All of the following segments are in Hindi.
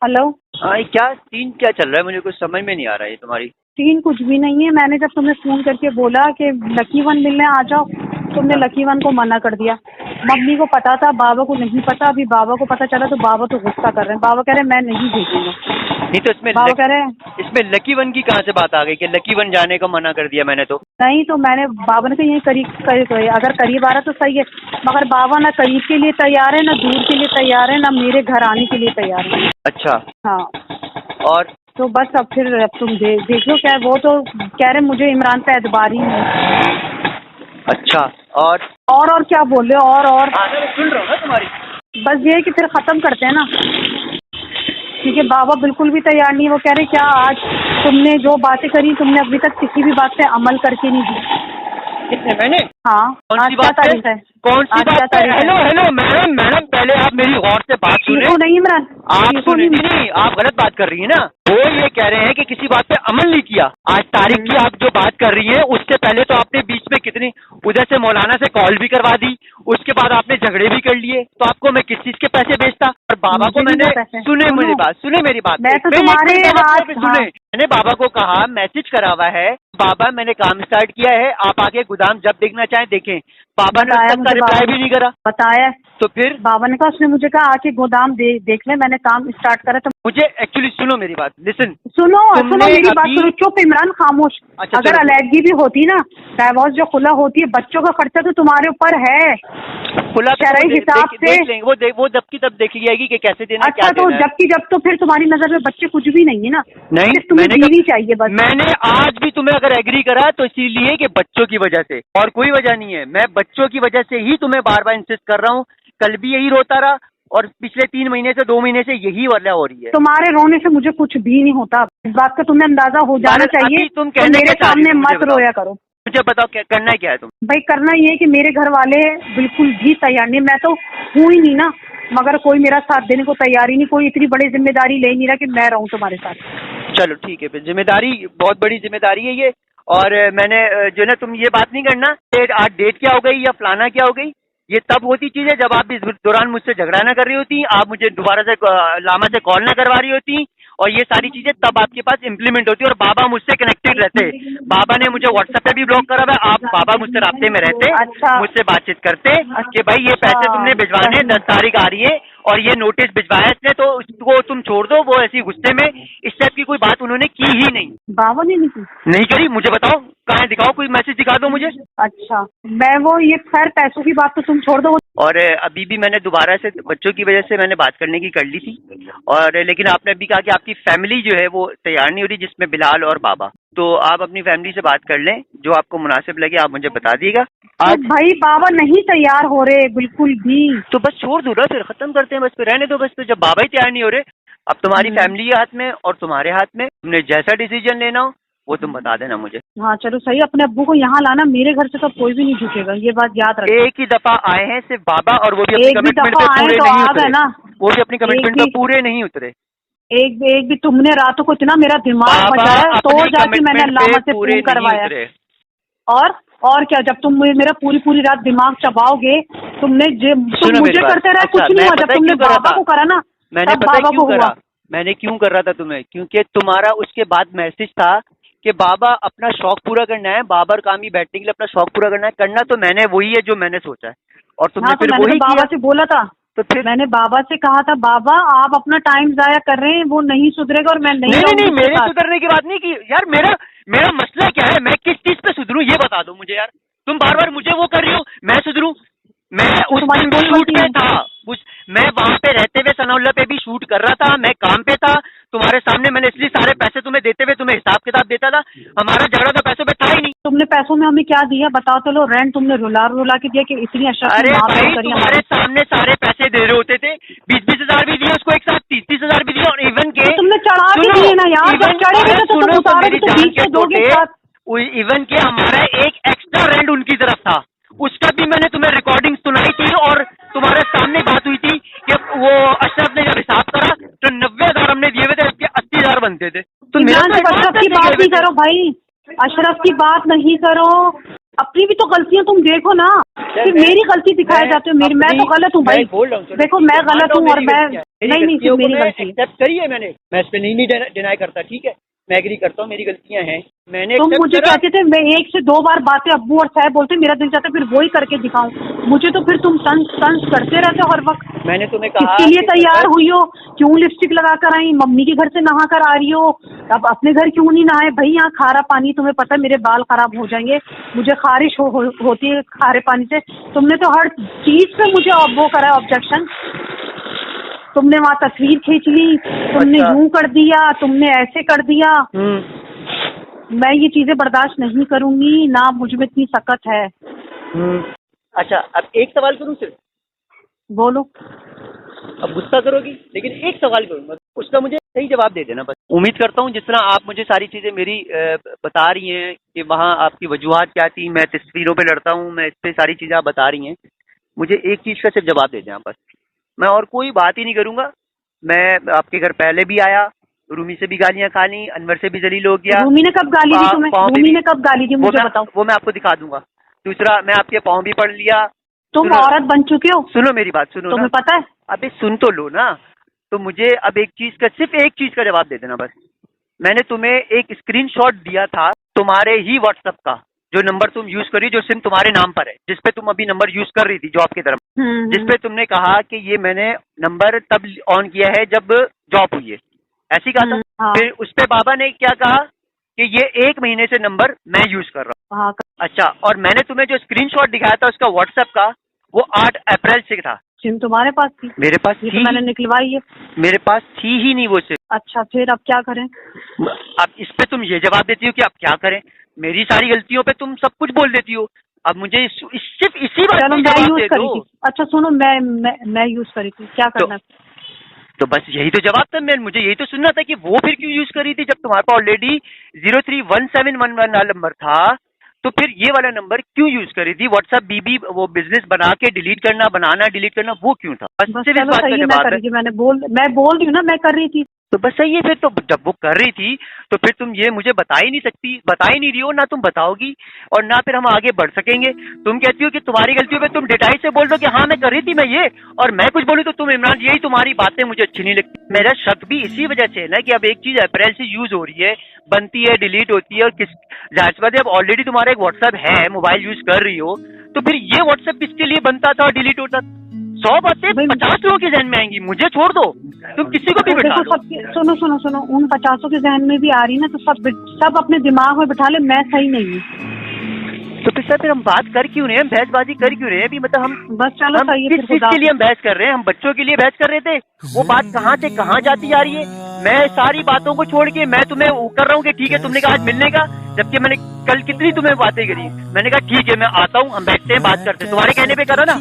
हेलो। हाँ, क्या सीन क्या चल रहा है? मुझे कुछ समझ में नहीं आ रहा है ये तुम्हारी। सीन कुछ भी नहीं है। मैंने जब तुम्हें फोन करके बोला कि लकी वन मिलने आ जाओ, तुमने हाँ। लकी वन को मना कर दिया। मम्मी को पता था, बाबा को नहीं पता। अभी बाबा को पता चला तो बाबा तो गुस्सा कर रहे हैं। बाबा कह रहे हैं मैं नहीं भेजूंगा। नहीं तो बाबा कह रहे हैं इसमें लकी वन की कहाँ से बात आ गई कि लकी वन जाने को मना कर दिया मैंने तो? नहीं। तो मैंने बाबा ने कहा यही अगर करीब आ रहा तो सही है, मगर बाबा ना करीब के लिए तैयार है, ना दूर के लिए तैयार है, ना मेरे घर आने के लिए तैयार है। अच्छा। हाँ। और तो बस अब फिर अब तुम देख लो क्या है। वो तो कह रहे मुझे इमरान पे एतबार ही नहीं। अच्छा। और और क्या बोल रहे हो? और हाँ, मैं सुन रहा हूँ ना तुम्हारी। बस ये है कि फिर खत्म करते हैं ना, क्योंकि बाबा बिल्कुल भी तैयार नहीं है। वो कह रहे क्या आज तुमने जो बातें करी, तुमने अभी तक किसी भी बात पे अमल करके नहीं दी। किसने? मैंने? हाँ। कौन आज सी क्या बात तारीख है? कौन सी आज क्या बात है? तारीख है? हेलो हेलो मैडम मैडम, पहले आप मेरी गौर से बात सुने। चीखो नहीं इमरान, आप चीखो सुने नहीं। नहीं, आप गलत बात कर रही है ना। वो ये कह रहे हैं कि किसी बात पे अमल नहीं किया। आज तारीख की आप जो बात कर रही हैं, उससे पहले तो आपने बीच में कितनी उधर से मौलाना से कॉल भी करवा दी, उसके बाद आपने झगड़े भी कर लिए। तो आपको मैं किस चीज के पैसे बेचता? और बाबा को मैंने सुने मेरी बात मैं तो तुम्हारे हाथ सुने। मैंने बाबा को कहा, मैसेज करा हुआ है, बाबा मैंने काम स्टार्ट किया है, आप आगे गोदाम जब देखना चाहें देखें। बाबा ने उसका रिप्लाई भी नहीं करा। बताया तो फिर बाबा ने कहा, उसने मुझे कहा आके गोदाम देख ले, मैंने काम स्टार्ट करा। तो मुझे एक्चुअली सुनो मेरी बात, लिसन। सुनो मेरी बात सुनो। चुप इमरान, खामोश। अच्छा, अगर अलैदगी भी होती ना, डाइवोर्स जो खुला होती है, बच्चों का खर्चा तो तुम्हारे ऊपर है खुला शरई हिसाब से। देख लेंगे वो जब की तब देखी जाएगी कि कैसे देना है, अच्छा क्या तो देना है। जब तो फिर तुम्हारी नजर में बच्चे कुछ भी नहीं है ना? नहीं, सिर्फ तुम्हें बीवी चाहिए बस। मैंने आज भी तुम्हें अगर एग्री करा तो इसीलिए कि बच्चों की वजह से, और कोई वजह नहीं है। मैं बच्चों की वजह से ही तुम्हें बार बार इंसिस्ट कर रहा हूँ। कल भी यही रोता रहा और पिछले 3 महीने से 2 महीने से यही वजह हो रही है। तुम्हारे रोने से मुझे कुछ भी नहीं होता। इस बात का तुम्हें अंदाजा हो जाना चाहिए। तुम तो कहने मेरे क्या चाह रही सामने हो? मत रोया करो। मुझे बताओ क्या करना है, क्या है तुम? भाई करना ये है कि मेरे घर वाले बिल्कुल भी तैयार नहीं। मैं तो हूँ ही नहीं ना, मगर कोई मेरा साथ देने को तैयार ही नहीं। कोई इतनी बड़ी जिम्मेदारी ले नहीं रहा कि मैं रहूँ तुम्हारे साथ। चलो ठीक है, फिर जिम्मेदारी बहुत बड़ी जिम्मेदारी है ये। और मैंने जो है ना, तुम ये बात नहीं करना आज डेट क्या हो गई या फलाना क्या हो गई। ये तब होती चीज है जब आप इस दौरान मुझसे झगड़ा ना कर रही होती, आप मुझे दोबारा से लामा से कॉल ना करवा रही होती, और ये सारी चीजें तब आपके पास इम्प्लीमेंट होती है। और बाबा मुझसे कनेक्टेड रहते। बाबा ने मुझे व्हाट्सएप पे भी ब्लॉक करा हुआ है। आप बाबा मुझसे रास्ते में रहते, अच्छा। मुझसे बातचीत करते कि भाई ये पैसे तुमने भिजवाने, 10 तारीख आ रही है और ये नोटिस भिजवाया इसने, तो उसको तुम छोड़ दो। वो ऐसी गुस्से में इस टाइप की कोई बात उन्होंने की ही नहीं। बाबा ने नहीं करी। मुझे बताओ कहाँ है, दिखाओ, कोई मैसेज दिखा दो मुझे। अच्छा, मैं वो ये खैर पैसों की बात तो तुम छोड़ दो। और अभी भी मैंने दोबारा से बच्चों की वजह से मैंने बात करने की कर ली थी, और लेकिन आपने अभी कहा कि आपकी फैमिली जो है वो तैयार नहीं हो रही, जिसमें बिलाल और बाबा। तो आप अपनी फैमिली से बात कर लें, जो आपको मुनासिब लगे आप मुझे बता दिएगा। आज तो भाई बाबा नहीं तैयार हो रहे बिल्कुल भी। तो बस छोड़ दो ना, फिर खत्म करते हैं, बस फिर रहने दो। बस फिर जब बाबा ही तैयार नहीं हो रहे, अब तुम्हारी फैमिली के हाथ में और तुम्हारे हाथ में, तुमने जैसा डिसीजन लेना हो वो तुम बता देना मुझे। हाँ चलो सही। अपने अब्बू को यहाँ लाना, मेरे घर से तो कोई भी नहीं झुकेगा, ये बात याद रखना। एक ही दफा आए हैं सिर्फ बाबा, और वो भी अपनी कमिटमेंट पे पूरे नहीं उतरे ना। वो भी अपनी कमिटमेंट पे पूरे नहीं उतरे। एक भी तुमने रातों को इतना मेरा दिमाग बचाया, तो जाके मैंने अल्लामा से फोन करवाया। और क्या, जब तुम मेरा पूरी रात दिमाग चबाओगे, तुम मुझे करते रहे, कुछ नहीं हुआ। जब तुमने बाबा को करा ना, मैंने बाबा को हुआ। मैंने क्यों कर रहा था तुम्हें? क्योंकि तुम्हारा उसके बाद मैसेज था कि बाबा अपना शौक पूरा करना है, बाबर कामी बैठने के लिए अपना शौक पूरा करना है। करना तो मैंने वही है जो मैंने सोचा है, और तुमने फिर वही बाबा से बोला था। तो फिर मैंने बाबा से कहा था, बाबा आप अपना टाइम जाया कर रहे हैं, वो नहीं सुधरेगा और मैं नहीं, मेरे सुधरने की बात नहीं की यार। मेरा मसला क्या है, मैं किस चीज पे सुधरूं ये बता दो मुझे यार। तुम बार बार मुझे वो कर रही हो, मैं सुधरूं? मैं उस दिन भी शूट पे था, मैं वहां पे रहते हुए सनाउल्लाह पे भी शूट कर रहा था, मैं काम पे था तुम्हारे सामने। मैंने इसलिए सारे पैसे तुम्हें देते हुए तुम्हें हिसाब किताब देता था। हमारा झगड़ा तो पैसों पे था ही नहीं। तुमने पैसों में हमें क्या दिया बताओ तो लो। रेंट तुमने रुला के दिया कि इतनी अशरफ। अरे भाई तुम्हारे सामने सारे पैसे दे रहे होते थे, 20-20 हजार भी दिए उसको एक साथ, 30-30 हजार भी दिए। और इवन के तुमने चढ़ा के दिए ना यार, जब चढ़ेगा तो तुम उतारोगे तो बीच में दोगे साथ। इवन के हमारा एक एक्स्ट्रा रेंट उनकी तरफ था, उसका भी मैंने तुम्हें रिकॉर्डिंग सुनाई थी, और तुम्हारे सामने बात हुई थी कि वो अशरफ ने जब हिसाब करा तो 90,000 हमने दिए हुए थे, जबकि 80,000 बनते थे। तो अशरफ की बात नहीं करो भाई, अशरफ की बात नहीं करो। अपनी भी तो गलतियां तुम देखो ना, फिर मेरी गलती दिखाए जाते हो। मेरी, मैं तो गलत हूँ भाई, बोल रहा हूँ। देखो मैं गलत हूँ और मैं नहीं सिर्फ मेरी गलती एक्सेप्ट करी है मैंने, मैं इस पे नहीं डिनाई करता, ठीक है, मैं एग्री करता हूँ मेरी गलतियां हैं, मैंने तुम मुझे कहते थे, मैं 1 से 2 बार बातें अब्बू और साहब बोलते, मेरा दिल चाहता फिर वही करके दिखाऊं, मुझे तो फिर तुम तंज करते रहते हो हर वक्त। मैंने तुम्हें कहा इसके लिए तैयार हुई हो, क्यों लिपस्टिक लगा कर आई, मम्मी के घर से नहा कर आ रही हो, अब अपने घर क्यों नहीं नहाए भाई? यहाँ खारा पानी, तुम्हें पता है मेरे बाल खराब हो जाएंगे, मुझे खारिश होती है खारे पानी से। तुमने तो हर चीज पे मुझे वो करा ऑब्जेक्शन, तुमने वहाँ तस्वीर खींच ली, तुमने यूं कर दिया, तुमने ऐसे कर दिया। मैं ये चीजें बर्दाश्त नहीं करूंगी, ना मुझ में इतनी सकत है। अच्छा, अब एक सवाल करूं सिर्फ? बोलो। अब गुस्सा करोगी, लेकिन एक सवाल करूंगा, उसका मुझे सही जवाब दे देना बस। उम्मीद करता हूँ जिस तरह आप मुझे सारी चीजें मेरी बता रही हैं कि वहाँ आपकी वजूहात क्या थी, मैं तस्वीरों पे लड़ता हूँ, मैं इस पे सारी चीजें आप बता रही हैं, मुझे एक चीज का सिर्फ जवाब दे देना बस। मैं और कोई बात ही नहीं करूंगा। मैं आपके घर पहले भी आया, रूमी से भी गालियां खा ली, अनवर से भी जलील हो गया। रूमी ने कब गाली दी तुम्हें? रूमी ने कब गाली दी मुझे बताओ। वो मैं आपको दिखा दूंगा। दूसरा, मैं आपके पाँव भी पढ़ लिया। तुम औरत बन चुके हो। सुनो मेरी बात, सुनो, तुम्हें पता है? अबे सुन तो लो ना। तो मुझे अब सिर्फ एक चीज का जवाब दे देना बस। मैंने तुम्हें एक स्क्रीनशॉट दिया था तुम्हारे ही व्हाट्सएप का, जो नंबर तुम यूज कर रही, जो सिम तुम्हारे नाम पर है, जिसपे तुम अभी नंबर यूज कर रही थी जॉब की तरफ, जिसपे तुमने कहा कि ये मैंने नंबर तब ऑन किया है जब जॉब हुई है, ऐसी कहा था। हाँ। फिर उस पे बाबा ने क्या कहा कि ये 1 महीने से नंबर मैं यूज कर रहा हूँ। हाँ। अच्छा, और मैंने तुम्हें जो स्क्रीनशॉट दिखाया था उसका व्हाट्सएप का, वो 8 अप्रैल से था। सिम तुम्हारे पास थी? मेरे पास थी, तो मैंने निकलवाई है। मेरे पास थी ही नहीं वो सिम। अच्छा, फिर अब क्या करें? अब इस पे तुम ये जवाब देती हो कि अब क्या करें? मेरी सारी गलतियों पे तुम सब कुछ बोल देती हो। अब मुझे सिर्फ इसी बात चलो, पे मैं जवाब यूज दे करी दो। थी। अच्छा सुनो, मैं यूज करी थी, क्या करना? तो बस यही तो जवाब था। मुझे यही तो सुनना था कि वो फिर क्यों यूज करी थी जब तुम्हारे पास ऑलरेडी 031711 वाला नंबर था। तो फिर ये वाला नंबर क्यों यूज करी थी? व्हाट्सएप बीबी वो बिजनेस बना के डिलीट करना, बनाना डिलीट करना, वो क्यों था? बस सिर्फ इस बात का जवाब है। मैं बोल रही हूँ ना, मैं कर रही थी। तो बस सही है फिर। तो जब वो कर रही थी तो फिर तुम ये मुझे बता ही नहीं सकती, बता ही नहीं रही हो ना, तुम बताओगी और ना फिर हम आगे बढ़ सकेंगे। तुम कहती हो कि तुम्हारी गलतियों पे तुम डिटेल से बोल दो कि हाँ मैं कर रही थी मैं ये, और मैं कुछ बोलूँ तो तुम इमरान, यही तुम्हारी बातें मुझे अच्छी नहीं लगती। मेरा शक भी इसी वजह से है ना कि अब एक चीज अप्रैल से यूज हो रही है, बनती है, डिलीट होती है, और जाहिर सी बात है अब ऑलरेडी तुम्हारा एक व्हाट्सएप है, मोबाइल यूज कर रही हो, तो फिर ये व्हाट्सएप किसके लिए बनता था और डिलीट होता? 100 बातें 50 लोगों के जहन में आएंगी, मुझे छोड़ दो, तुम किसी को भी बिठा लो। सुनो, उन 50 के जहन में भी आ रही ना, तो सब अपने दिमाग में बिठा ले, मैं सही नहीं हूँ। तो फिर हम बात कर क्यों रहे हैं, बहसबाजी कर क्यों रहे हैं अभी? मतलब हम बस चलो, हम किस चीज के लिए हम बहस कर रहे हैं? हम बच्चों के लिए बहस कर रहे थे। वो बात कहाँ से कहाँ जाती जा रही है? मैं सारी बातों को छोड़ के मैं तुम्हें कर रहा हूँ कि ठीक है तुमने कहा आज मिलने का, जबकि मैंने कल कितनी तुम्हें बातें करी। मैंने कहा ठीक है मैं आता हूँ, हम बैठते हैं, बात करते हैं, तुम्हारे कहने पे करा ना।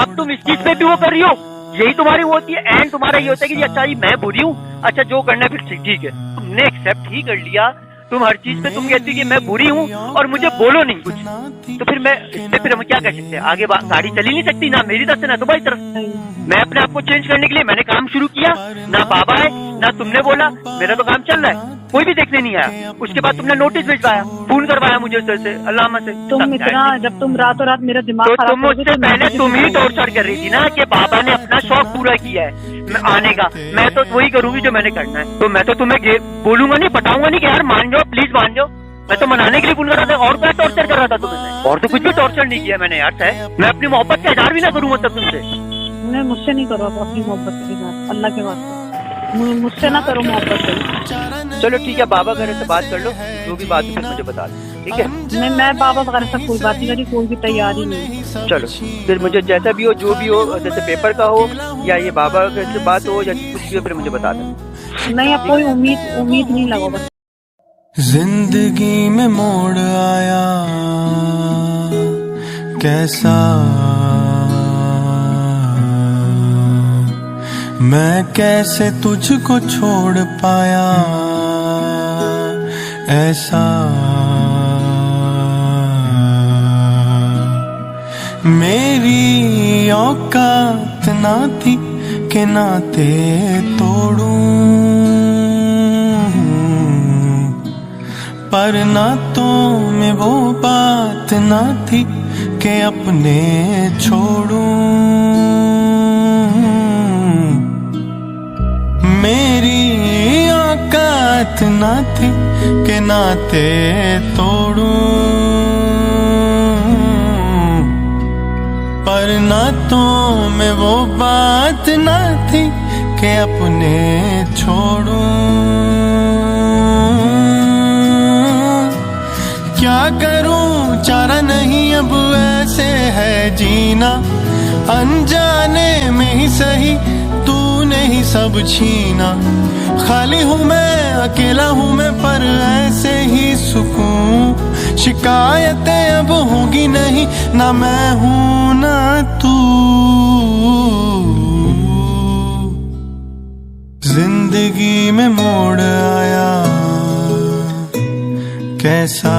अब तुम इस चीज पे भी वो कर रही हो, यही तुम्हारी वो होती है। एंड तुम्हारा ये होता है कि अच्छा ये मैं बुरी हूँ, अच्छा जो करना है फिर ठीक है। तुमने एक्सेप्ट ही कर लिया, तुम हर चीज पे तुम कहती हो कि मैं बुरी हूँ और मुझे बोलो नहीं कुछ। तो फिर मैं इससे फिर हम क्या कर सकते हैं? आगे गाड़ी चली नहीं सकती, ना मेरी तरफ से ना तुम्हारी तरफ। मैं अपने आप को चेंज करने के लिए मैंने काम शुरू किया, ना बाबा है ना तुमने बोला, मेरा तो काम चल रहा है, कोई भी देखने नहीं आया। उसके बाद तुमने नोटिस भिजवाया, फोन करवाया मुझे से अल्लामा से। तुम इतना, जब तुम रातों रात मेरा दिमाग तो तुम मुझसे पहले तुम ही टॉर्चर कर रही थी ना कि बाबा ने अपना शौक पूरा किया है आने का, मैं तो वही करूंगी जो मैंने करना है। तो मैं तो तुम्हें बोलूंगा नहीं, पटाऊंगा नहीं कि यार मान जाओ, प्लीज मान जाओ। मैं तो मनाने के लिए फोन कर रहा था, और क्या टॉर्चर कर रहा था तुम्हें? और तो कुछ भी टॉर्चर नहीं किया मैंने यार। मैं अपनी मोहब्बत का इजहार भी ना करूँ मतलब तुमसे? नहीं, मुझसे नहीं करो अपनी मोहब्बत की बात, अल्लाह के वास्ते मुझसे ना करो मोहब्बत। चलो ठीक है, बाबा घर से बात कर लो, जो भी बात है फिर मुझे बता दो, ठीक है? मैं बाबा वगैरह से कोई बात नहीं करी, कोई भी तैयारी नहीं। चलो फिर मुझे जैसा भी हो, जो भी हो, जैसे पेपर का हो या ये बाबा घर से बात हो या कुछ भी हो, फिर मुझे बता दो। नहीं, अब कोई उम्मीद नहीं लगा बस। जिंदगी में मोड़ आया कैसा, मैं कैसे तुझको छोड़ पाया ऐसा, मेरी औकात ना थी कि नाते तोड़ूं, पर नातों में वो बात ना थी कि अपने छोड़ूं। मेरी औकात ना थी कि नाते तोड़ूं, पर नातों में वो बात ना थी कि अपने छोड़ूं। क्या करूं चारा नहीं अब ऐसे है जीना, अनजाने में ही सही तूने ही सब छीना। खाली हूँ मैं अकेला हूँ मैं पर ऐसे ही सुकून। शिकायतें अब होगी नहीं, ना मैं हूँ ना तू। जिंदगी में मोड़ आया कैसा,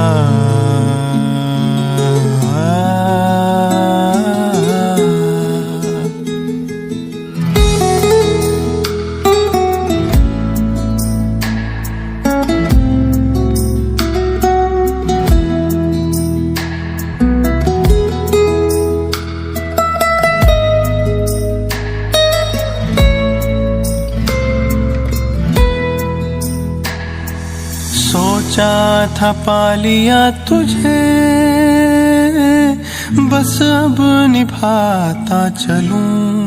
सोचा था पा लिया तुझे, बस अब निभाता चलूं।